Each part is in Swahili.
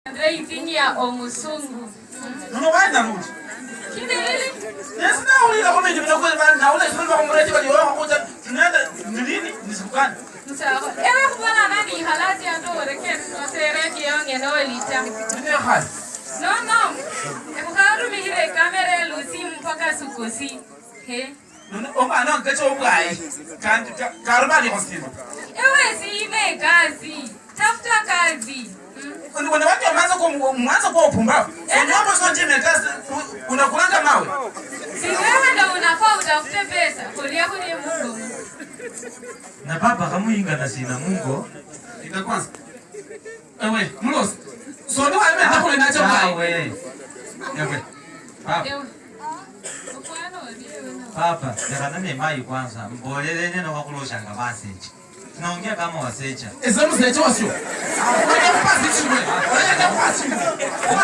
Ndaitingia omusungu. Nuno vai na luz. Kinelele? Esse não, ele como ele não vai na luz, ele vai comprar de valor, uma coisa, nada, nini, nisukani. Sawa. Ewe kubona nani halati ya ndo reket no sereki yonge no elita. Nini hali? No. Ekukaru mihire kamera lusi mpaka sukosi. He? Nuno onga no ngacho ugai. Karubali hospital. Ewe si ime kazi. Tafuta kazi. Kuna watu mwanzo kwa upumbavu. Mambo sio njema kazi unakulanga mawe. Si wewe ndio unafaa utafute pesa. Kulia kwenye Mungu. Na baba kamuinga na sina Mungu. Ika kwanza. Ewe, mlosi. So ndo ame hapo inacho kai. Ewe. Baba. Baba, yakana ni mai kwanza. Mbolele neno wakulosha ngabasechi. Tunaongea kama wasecha. Ezemu secha wasio. Wewe kupasi chimwe.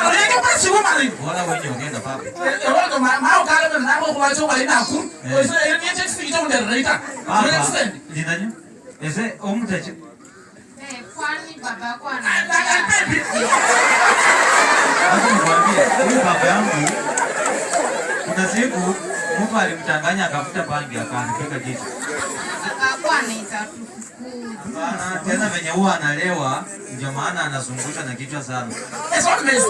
Wewe kupasi mali. Bora wewe ongeza baba. Ewe ndo mao kale na hapo kwa choka ina ku. Wewe ile yeche sisi ndo ndio. Baba. Linanyo? Ese omutache. Kwani baba kwa na. Hapo nikwambia, huyu baba yangu kuna siku mtu alimchanganya akafuta bangi akanipiga kichwa. Baba anaita Bana tena venye huwa analewa ndio maana anazungushwa na kichwa sana. Eso mesi.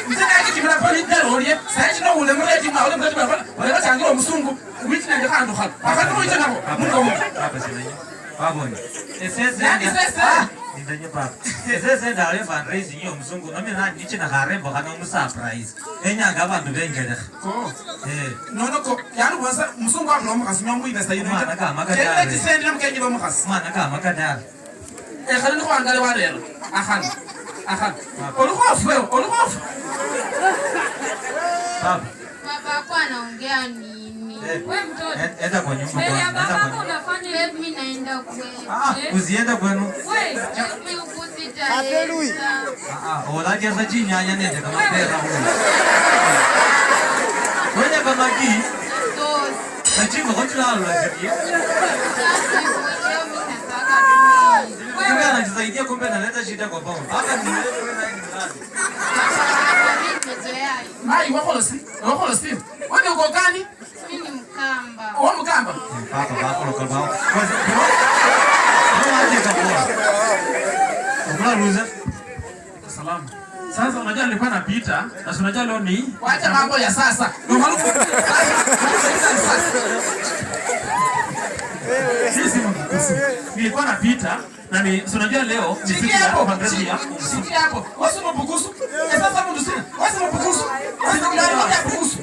Mtaka kitu mnaponi ndio olie. Sasa ndio ule mreti ma ule mreti baba. Wale wachangira msungu. Wiki na ndio kando hapo. Akati mmoja nako. Baba sina. Baba ni. Ese ndio baba. Ese ndio fundraising hiyo msungu. Na mimi na niche na harembo kana surprise. Enyanga abantu bengele. Ko. Nono ko yani wasa msungu hapo mkasi mwangu ina sasa hivi. Mwana kama kadari. Kile tisende mkenye ba mkasi. Mwana kama kadari. Khalini kwa ngale wa lero. Ahan. Olukofu. Baba. Baba kwa anaongea nini? Wewe mtoto. Enda kwa nyumba Mbele ya kwanza. baba unafanya mimi naenda kwenu. Usienda kwenu. Wewe, mimi ukusita. Haleluya. Olaje za chinyanya nende kama pera huko. Wewe kama ki? Nachimba kwa tulalo la sikia. Kumbe anajisaidia kumbe analeta shida kwa baba. Hapa ni wewe na ni mradi. Mai wako losi. Wewe uko gani? Mimi ni Mkamba. Wewe Mkamba? Baba local baba. Wewe kabla. Ukula ruza. Salamu. Sasa unajua nilikuwa napita na unajua leo ni wacha mambo ya sasa. Ndio maana sisi nilikuwa napita na ni unajua leo ni siku ya fundraising ya siku hapo. Wasema bukusu. Sasa mtu sina. Wasema bukusu. Bukusu.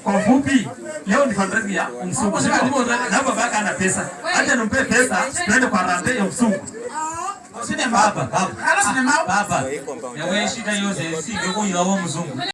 Kwa fupi leo ni fundraising ya msungu. Na baba yake ana pesa. Acha nimpe pesa twende kwa rambe ya msungu. Baba. Ya wewe shida yote si ngekuwa ilawa mzungu.